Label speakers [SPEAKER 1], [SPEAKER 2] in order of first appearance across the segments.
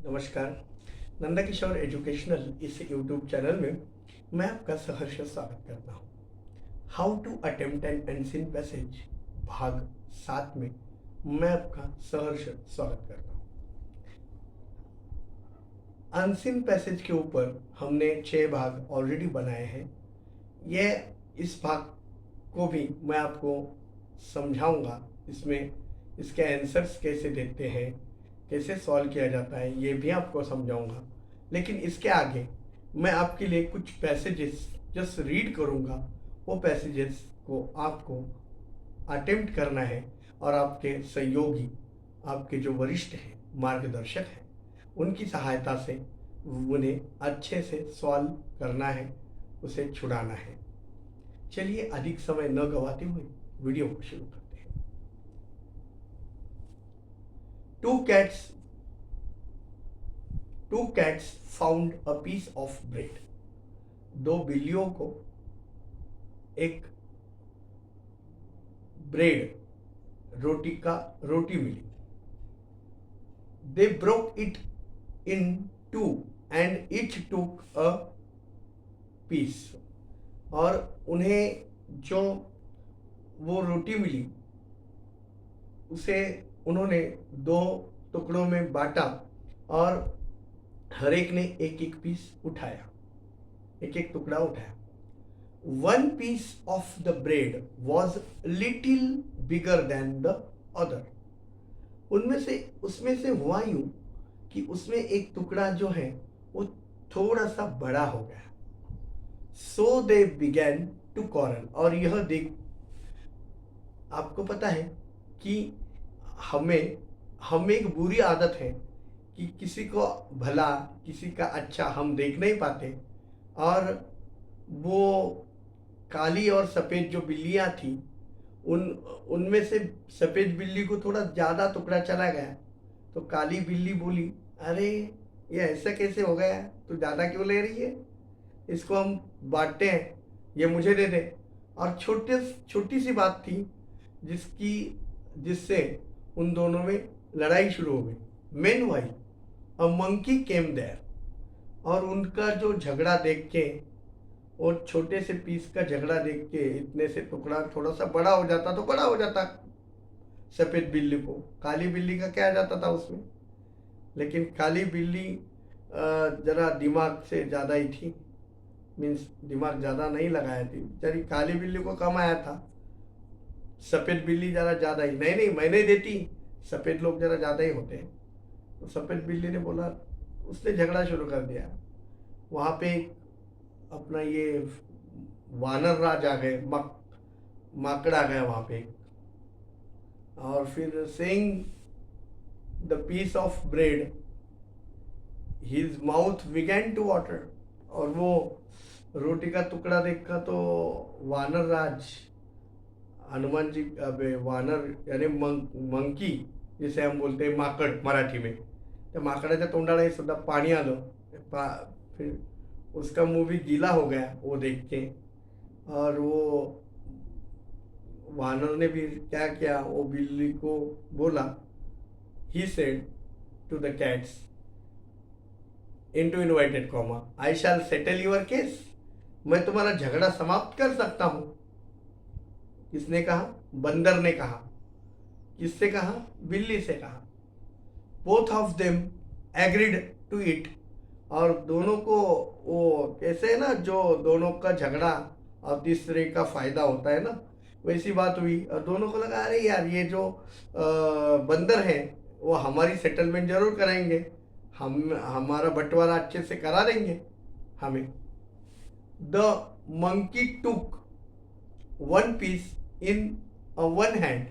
[SPEAKER 1] नमस्कार। नंदा किशोर एजुकेशनल इस YouTube channel में मैं आपका सहर्ष स्वागत करता हूँ। How to attempt an unseen passage भाग 7 में मैं आपका सहर्ष स्वागत करता हूँ। अनसीन पैसेज के ऊपर हमने 6 भाग ऑलरेडी बनाए हैं। इस भाग को भी मैं आपको समझाऊंगा। इसमें इसके आंसर्स कैसे देते हैं, कैसे सॉल्व किया जाता है, ये भी आपको समझाऊंगा। लेकिन इसके आगे मैं आपके लिए कुछ पैसेजेस जस्ट रीड करूंगा। वो पैसेजेस को आपको अटेम्प्ट करना है और आपके सहयोगी, आपके जो वरिष्ठ हैं, मार्गदर्शक हैं, उनकी सहायता से उन्हें अच्छे से सॉल्व करना है, उसे छुड़ाना है। चलिए अधिक समय न गवाते हुए वीडियो को शुरू करते हैं। Two cats found a piece of bread. दो बिल्लियों को एक रोटी मिली। They broke it in two and each took a piece. और उन्हें जो वो रोटी मिली उसे उन्होंने 2 टुकड़ों में बांटा और हर एक ने एक एक पीस उठाया, एक एक टुकड़ा उठाया। One piece of the bread was little bigger than the other. उसमें से हुआ यूं कि उसमें एक टुकड़ा जो है वो थोड़ा सा बड़ा हो गया। So they began to quarrel. और यह देख आपको पता है कि हमें एक बुरी आदत है कि किसी को भला, किसी का अच्छा हम देख नहीं पाते। और वो काली और सफ़ेद जो बिल्लियाँ थी, उनमें से सफ़ेद बिल्ली को थोड़ा ज़्यादा टुकड़ा चला गया। तो काली बिल्ली बोली, अरे ये ऐसा कैसे हो गया, तू ज़्यादा क्यों ले रही है, इसको हम बांटते हैं, ये मुझे दे दे। और छोटी सी बात थी जिससे उन दोनों में लड़ाई शुरू हो गई। Meanwhile, a monkey came there. और उनका जो झगड़ा देख के, और छोटे से पीस का झगड़ा देख के, इतने से टुकड़ा थोड़ा सा बड़ा हो जाता तो बड़ा हो जाता सफ़ेद बिल्ली को, काली बिल्ली का क्या आ जाता था उसमें। लेकिन काली बिल्ली जरा दिमाग से ज़्यादा ही थी, मीन्स दिमाग ज़्यादा नहीं लगाया थी बेचारी। काली बिल्ली को कम आया था, सफ़ेद बिल्ली ज़रा ज़्यादा ही। नहीं मैं नहीं देती, सफ़ेद लोग ज़रा ज़्यादा ही होते हैं। तो सफ़ेद बिल्ली ने बोला, उसने झगड़ा शुरू कर दिया। वहाँ पे अपना ये वानर राज आ गए, माकड़ आ गया वहाँ पे। और फिर saying the piece of bread his mouth began to water. और वो रोटी का टुकड़ा देखा तो वानर राज, हनुमान जी, अबे वानर यानी मंकी जिसे हम बोलते हैं माकड़ मराठी में, त्या माकडाच्या तोंडाला सुद्धा पाणी आलं। फिर उसका मुंह भी गीला हो गया वो देख के। और वो वानर ने भी क्या किया, वो बिल्ली को बोला, he said to the cats into invited comma, I shall settle your case. मैं तुम्हारा झगड़ा समाप्त कर सकता हूं। किसने कहा? बंदर ने कहा। किससे कहा? बिल्ली से कहा। Both of them agreed to it. और दोनों को वो कैसे है ना, जो दोनों का झगड़ा और तीसरे का फायदा होता है ना, वैसी बात हुई। और दोनों को लगा, अरे यार ये जो बंदर है वो हमारी सेटलमेंट जरूर कराएंगे, हमारा बंटवारा अच्छे से करा देंगे हमें। The monkey took one piece in one hand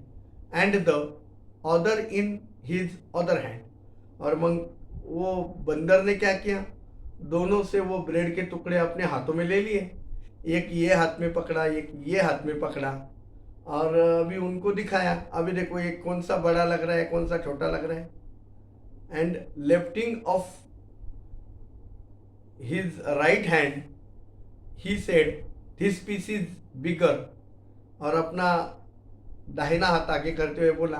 [SPEAKER 1] and the other in his other hand. और वो बंदर ने क्या किया, दोनों से वो ब्रेड के टुकड़े अपने हाथों में ले लिए। एक ये हाथ में पकड़ा, एक ये हाथ में पकड़ा, और अभी उनको दिखाया, अभी देखो ये कौन सा बड़ा लग रहा है, कौन सा छोटा लग रहा है। And lifting of his right hand he said this piece is bigger. और अपना दाहिना हाथ आगे करते हुए बोला,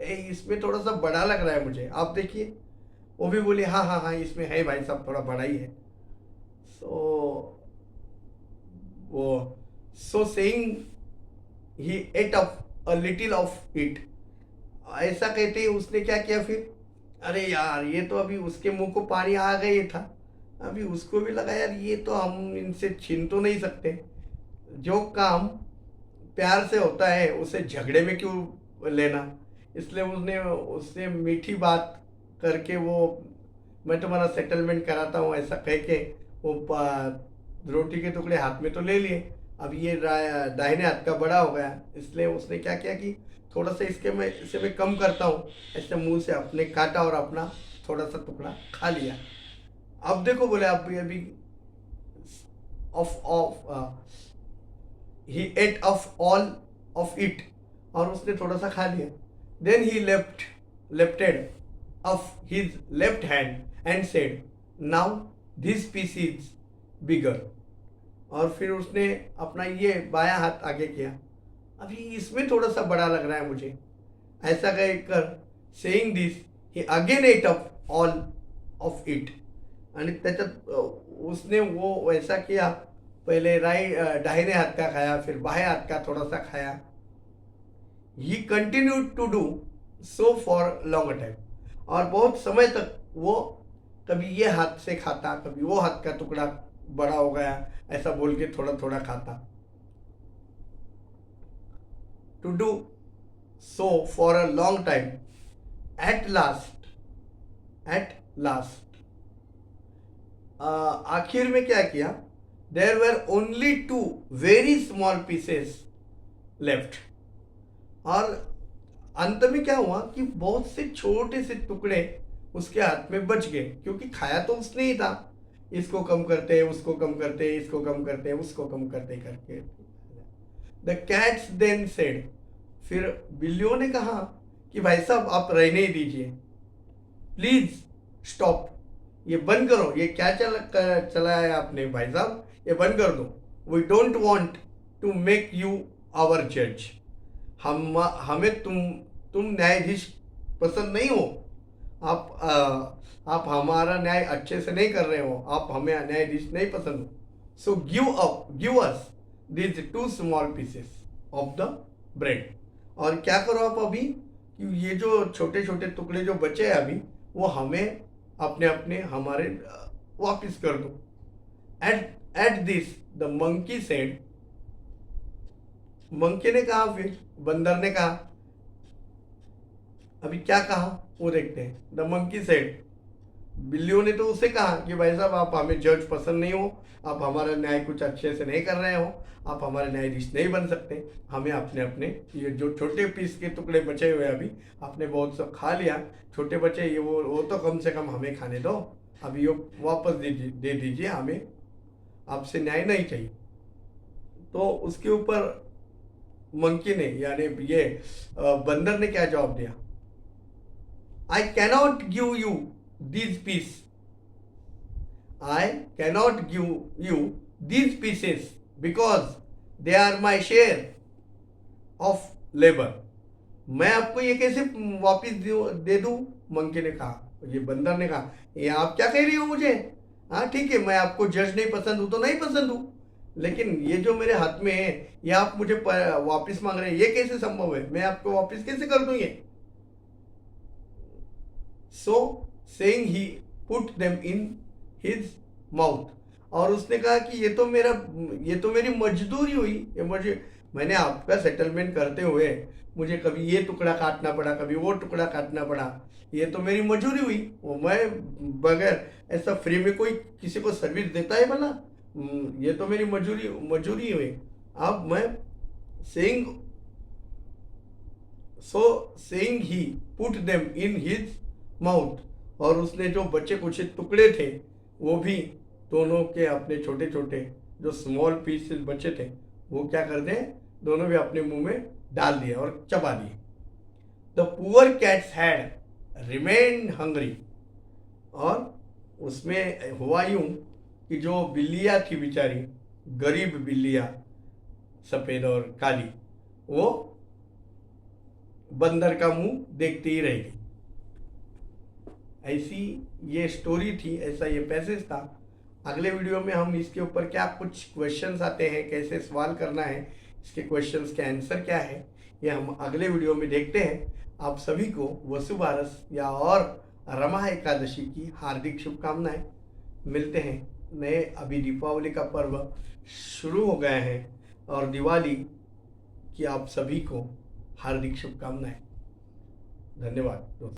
[SPEAKER 1] इसमें थोड़ा सा बड़ा लग रहा है मुझे, आप देखिए। वो भी बोली हाँ हाँ हाँ इसमें है भाई साहब, थोड़ा बड़ा ही है। सो वो so saying he ate up a little of it, ऐसा कहते ही उसने क्या किया फिर, अरे यार ये तो अभी उसके मुंह को पानी आ गया था, अभी उसको भी लगा यार ये तो हम इनसे छीन तो नहीं सकते, जो काम प्यार से होता है उसे झगड़े में क्यों लेना। इसलिए उसने उससे मीठी बात करके वो मैं तुम्हारा सेटलमेंट कराता हूँ ऐसा कह के वो रोटी के टुकड़े हाथ में तो ले लिए। अब ये दाहिने हाथ का बड़ा हो गया, इसलिए उसने क्या किया कि थोड़ा सा इसे मैं कम करता हूँ, ऐसे मुंह से अपने काटा और अपना थोड़ा सा टुकड़ा खा लिया। अब देखो बोले अभी अभी off off he ate of all of it, और उसने थोड़ा सा खा लिया। Then he lefted off his left hand and said now this piece is bigger, और फिर उसने अपना ये बायां हाथ आगे किया, अभी इसमें थोड़ा सा बड़ा लग रहा है मुझे, ऐसा कहकर saying this he again ate of all of it, आणि त्याच्यात उसने वो वैसा किया, पहले दाहिने हाथ का खाया, फिर बाएं हाथ का थोड़ा सा खाया। He continued to do so for long time, और बहुत समय तक वो कभी ये हाथ से खाता, कभी वो हाथ का टुकड़ा बड़ा हो गया, ऐसा बोल के थोड़ा थोड़ा खाता। To do so for a long time, at last आखिर में क्या किया, there were only 2 very small pieces left, और अंत में क्या हुआ कि बहुत से छोटे से टुकड़े उसके हाथ में बच गए, क्योंकि खाया तो उसने ही था, इसको कम करते उसको कम करते, इसको कम करते उसको कम करते करके। द कैट्स देन सेड, फिर बिल्लियों ने कहा कि भाई साहब आप रहने ही दीजिए, प्लीज स्टॉप, ये बंद करो, ये क्या चलाया है आपने भाई साहब, ये बंद कर दो। We don't want to make you our जज, हमें तुम न्यायाधीश पसंद नहीं हो, आप हमारा न्याय अच्छे से नहीं कर रहे हो, आप हमें न्यायाधीश नहीं पसंद हो। So give us these 2 small pieces of the bread, और क्या करो आप अभी कि ये जो छोटे छोटे टुकड़े जो बचे हैं अभी, वो हमें अपने अपने हमारे वापिस कर दो। At this the monkey said, monkey ने कहा, फिर बंदर ने कहा, अभी क्या कहा वो देखते हैं। द मंकी सेड, बिल्लियों ने तो उसे कहा कि भाई साहब आप हमें जज पसंद नहीं हो, आप हमारा न्याय कुछ अच्छे से नहीं कर रहे हो, आप हमारे न्यायाधीश नहीं बन सकते, हमें अपने अपने ये जो छोटे पीस के टुकड़े बचे हुए अभी आपने बहुत सब खा लिया, छोटे बचे ये वो तो कम से कम हमें खाने दो, अभी वो वापस दे दीजिए, हमें आपसे न्याय नहीं चाहिए। तो उसके ऊपर मंकी ने यानी ये बंदर ने क्या जवाब दिया, I cannot give you these piece, I cannot give you these pieces because they are my share of labor, मैं आपको ये कैसे वापिस दे दूं, मंकी ने कहा, ये बंदर ने कहा, ये आप क्या कह रही हो मुझे, हाँ ठीक है मैं आपको जज नहीं पसंद हूं तो नहीं पसंद हूं, लेकिन ये जो मेरे हाथ में है ये आप मुझे वापिस मांग रहे हैं, ये कैसे संभव है, मैं आपको वापिस कैसे कर दूं ये। सो saying he put them in his mouth, और उसने कहा कि ये तो मेरी मजदूरी हुई, मैंने आपका सेटलमेंट करते हुए मुझे कभी ये टुकड़ा काटना पड़ा, कभी वो टुकड़ा काटना पड़ा, ये तो मेरी मजदूरी हुई, वो मैं बगैर ऐसा फ्री में कोई किसी को सर्विस देता है भला, ये तो मेरी मजदूरी हुई। अब मैं saying he put them in his mouth, और उसने जो बचे कुछ टुकड़े थे वो भी दोनों के अपने छोटे छोटे जो स्मॉल पीसेस बचे थे वो क्या कर दे, दोनों भी अपने मुंह में डाल दिए और चबा दिए। The poor cats had remain hungry, और उसमें हुआ यूं कि जो बिल्लियाँ थी बेचारी, गरीब बिल्लियाँ सफ़ेद और काली, वो बंदर का मुंह देखती ही रहेगी। ऐसी ये स्टोरी थी, ऐसा ये पैसेज था। अगले वीडियो में हम इसके ऊपर क्या कुछ क्वेश्चंस आते हैं, कैसे सवाल करना है, इसके क्वेश्चंस के आंसर क्या है, ये हम अगले वीडियो में देखते हैं। आप सभी को वसुबारस या और रमा एकादशी की हार्दिक शुभकामनाएं। मिलते हैं नए, अभी दीपावली का पर्व शुरू हो गए हैं और दिवाली की आप सभी को हार्दिक शुभकामनाएं। धन्यवाद दोस्तों।